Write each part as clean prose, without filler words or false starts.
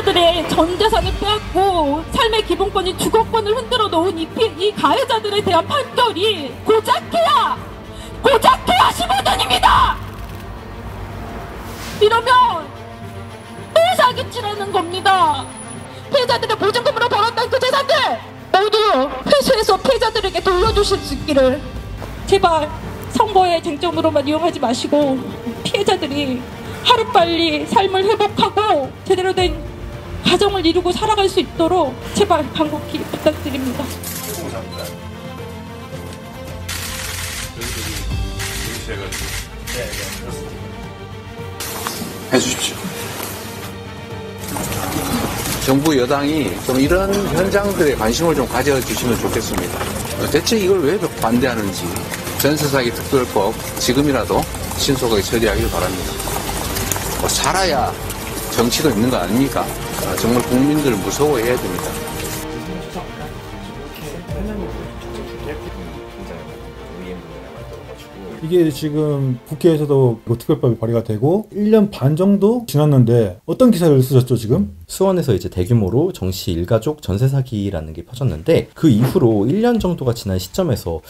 피해자들의 전 재산을 빼앗고 삶의 기본권인 주거권을 흔들어 놓은 이 가해자들에 대한 판결이 고작해야 15년입니다. 이러면 또 사기치라는 겁니다. 피해자들의 보증금으로 벌었던 그 재산들 모두 회수해서 피해자들에게 돌려주실 수 있기를 제발 선거의 쟁점으로만 이용하지 마시고 피해자들이 하루빨리 삶을 회복하고 제대로 된 가정을 이루고 살아갈 수 있도록 제발 간곡히 부탁드립니다. 해주십시오. 정부 여당이 좀 이런 현장들에 관심을 좀 가져주시면 좋겠습니다. 대체 이걸 왜 반대하는지 전세사기 특별법 지금이라도 신속하게 처리하길 바랍니다. 살아야 정치도 있는 거 아닙니까? 정말 국민들 무서워해야 됩니다. 이게 지금 국회에서도 특별법이 발의가 되고 1년 반 정도 지났는데 어떤 기사를 쓰셨죠 지금? 수원에서 이제 대규모로 정씨 일가족 전세 사기라는 게 퍼졌는데 그 이후로 1년 정도가 지난 시점에서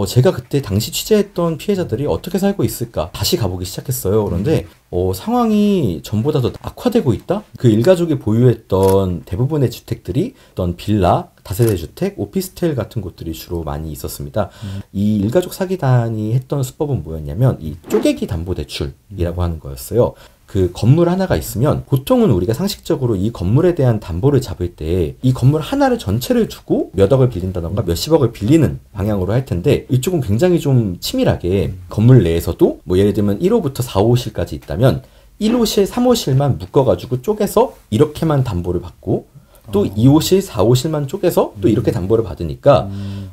제가 그때 당시 취재했던 피해자들이 어떻게 살고 있을까 다시 가보기 시작했어요. 그런데 상황이 전보다 더 악화되고 있다? 그 일가족이 보유했던 대부분의 주택들이 어떤 빌라, 다세대 주택, 오피스텔 같은 곳들이 주로 많이 있었습니다. 이 일가족 사기단이 했던 수법은 뭐였냐면 이 쪼개기 담보대출이라고 하는 거였어요. 그 건물 하나가 있으면 보통은 우리가 상식적으로 이 건물에 대한 담보를 잡을 때 이 건물 하나를 전체를 두고 몇 억을 빌린다던가 몇십억을 빌리는 방향으로 할 텐데 이쪽은 굉장히 좀 치밀하게 건물 내에서도 뭐 예를 들면 1호부터 4호실까지 있다면 1호실, 3호실만 묶어가지고 쪼개서 이렇게만 담보를 받고 또 2호실, 4호실만 쪼개서 또 이렇게 담보를 받으니까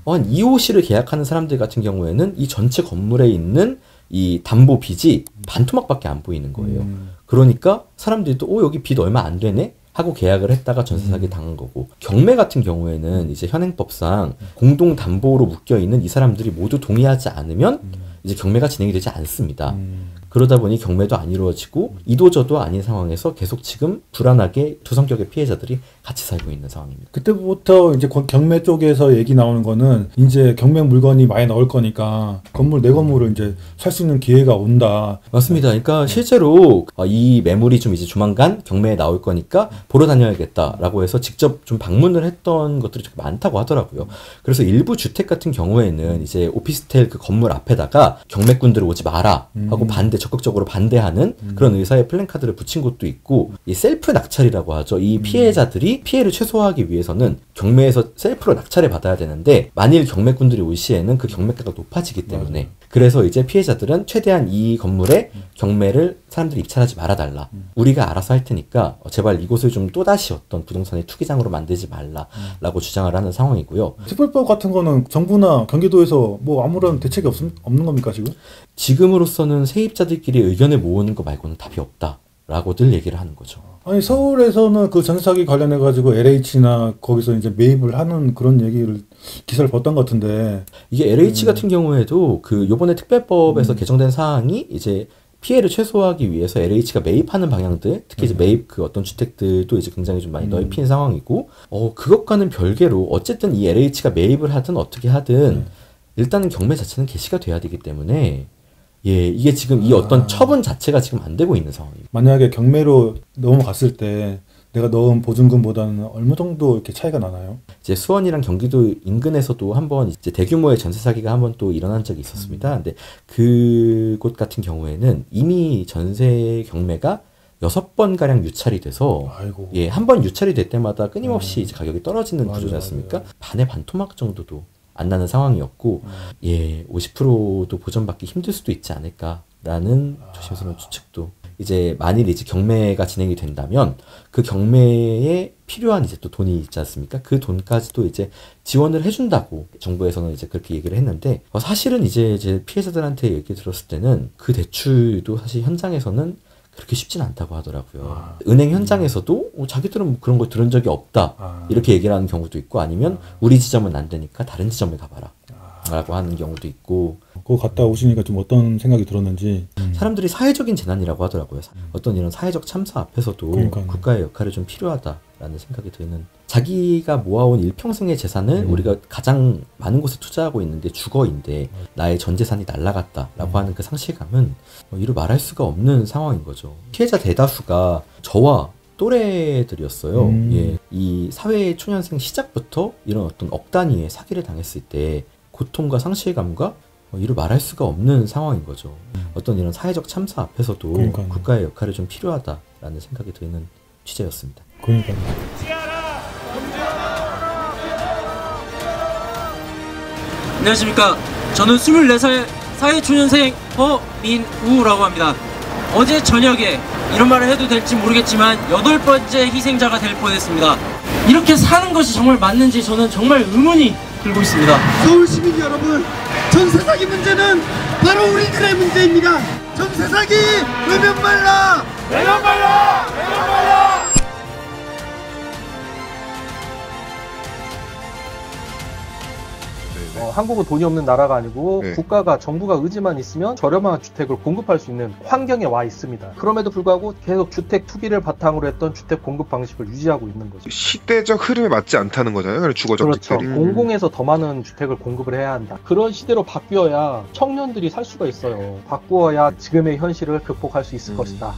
한 2호실을 계약하는 사람들 같은 경우에는 이 전체 건물에 있는 이 담보 빚이 반토막밖에 안 보이는 거예요. 그러니까 사람들도 여기 빚 얼마 안 되네? 하고 계약을 했다가 전세 사기 당한 거고 경매 같은 경우에는 이제 현행법상 공동 담보로 묶여 있는 이 사람들이 모두 동의하지 않으면 이제 경매가 진행이 되지 않습니다. 그러다 보니 경매도 안 이루어지고 이도저도 아닌 상황에서 계속 지금 불안하게 두 성격의 피해자들이 같이 살고 있는 상황입니다. 그때부터 이제 경매 쪽에서 얘기 나오는 거는 이제 경매 물건이 많이 나올 거니까 건물 내 건물을 이제 살 수 있는 기회가 온다. 맞습니다. 그러니까 실제로 이 매물이 좀 이제 조만간 경매에 나올 거니까 보러 다녀야겠다라고 해서 직접 좀 방문을 했던 것들이 좀 많다고 하더라고요. 그래서 일부 주택 같은 경우에는 이제 오피스텔 그 건물 앞에다가 경매꾼들 오지 마라 하고 적극적으로 반대하는 그런 의사의 플랜카드를 붙인 곳도 있고 이 셀프 낙찰이라고 하죠. 이 피해자들이 피해를 최소화하기 위해서는 경매에서 셀프로 낙찰을 받아야 되는데 만일 경매꾼들이 올 시에는 그 경매가가 높아지기 때문에 그래서 이제 피해자들은 최대한 이 건물에 경매를 사람들이 입찰하지 말아달라. 우리가 알아서 할 테니까 제발 이곳을 좀 또다시 어떤 부동산의 투기장으로 만들지 말라라고 주장을 하는 상황이고요. 특별법 같은 거는 정부나 경기도에서 뭐 아무런 대책이 없는 겁니까 지금? 지금으로서는 세입자들끼리 의견을 모으는 거 말고는 답이 없다라고들 얘기를 하는 거죠. 아니 서울에서는 그 전세 사기 관련해 가지고 LH나 거기서 이제 매입을 하는 그런 기사를 봤던 것 같은데 이게 LH 같은 경우에도 그 요번에 특별법에서 개정된 사항이 이제 피해를 최소화하기 위해서 LH가 매입하는 방향들, 특히 이제 매입 그 어떤 주택들도 이제 굉장히 좀 많이 넓힌 상황이고, 그것과는 별개로 어쨌든 이 LH가 매입을 하든 어떻게 하든 일단은 경매 자체는 개시가 돼야 되기 때문에 이게 지금 이 어떤 처분 자체가 지금 안 되고 있는 상황입니다. 만약에 경매로 넘어갔을 때 내가 넣은 보증금보다는 얼마 정도 이렇게 차이가 나나요? 이제 수원이랑 경기도 인근에서도 한번 이제 대규모의 전세 사기가 한번 또 일어난 적이 있었습니다. 근데 그곳 같은 경우에는 이미 전세 경매가 6번 가량 유찰이 돼서 한 번 유찰이 될 때마다 끊임없이 이제 가격이 떨어지는 구조지 않습니까? 반의 반토막 정도도 안 나는 상황이었고 50%도 보전받기 힘들 수도 있지 않을까라는 조심스러운 추측도 이제 만일 이제 경매가 진행이 된다면 그 경매에 필요한 이제 또 돈이 있지 않습니까? 그 돈까지도 이제 지원을 해준다고 정부에서는 이제 그렇게 얘기를 했는데 사실은 이제 피해자들한테 얘기 들었을 때는 그 대출도 사실 현장에서는 그렇게 쉽진 않다고 하더라고요. 은행 현장에서도 자기들은 뭐 그런 거 들은 적이 없다 이렇게 얘기를 하는 경우도 있고 아니면 우리 지점은 안 되니까 다른 지점에 가봐라 라고 하는 경우도 있고. 그거 갔다 오시니까 좀 어떤 생각이 들었는지. 사람들이 사회적인 재난이라고 하더라고요. 어떤 이런 사회적 참사 앞에서도 그러니까요. 국가의 역할이 좀 필요하다라는 생각이 드는. 자기가 모아온 일평생의 재산을 우리가 가장 많은 곳에 투자하고 있는 게 주거인데 나의 전 재산이 날아갔다라고 하는 그 상실감은 이루 말할 수가 없는 상황인 거죠. 피해자 대다수가 저와 또래들이었어요. 예, 이 사회 초년생 시작부터 이런 어떤 억 단위의 사기를 당했을 때 고통과 상실감과 이루 말할 수가 없는 상황인 거죠. 어떤 이런 사회적 참사 앞에서도 그러니까요. 국가의 역할이 좀 필요하다라는 생각이 드는 취재였습니다. 그러니까요. 안녕하십니까. 저는 24살 사회초년생 허민우라고 합니다. 어제 저녁에 이런 말을 해도 될지 모르겠지만 8번째 희생자가 될 뻔했습니다. 이렇게 사는 것이 정말 맞는지 저는 정말 의문이 들고 있습니다. 서울 시민 여러분, 전세 사기 문제는 바로 우리들의 문제입니다. 전세 사기 외면 말라! 외면 말라! 외면 말라! 한국은 돈이 없는 나라가 아니고 네. 국가가 정부가 의지만 있으면 저렴한 주택을 공급할 수 있는 환경에 와 있습니다. 그럼에도 불구하고 계속 주택 투기를 바탕으로 했던 주택 공급 방식을 유지하고 있는 거죠. 시대적 흐름에 맞지 않다는 거잖아요. 주거적 그렇죠. 특별히. 공공에서 더 많은 주택을 공급을 해야 한다. 그런 시대로 바뀌어야 청년들이 살 수가 있어요. 바꾸어야 지금의 현실을 극복할 수 있을 것이다.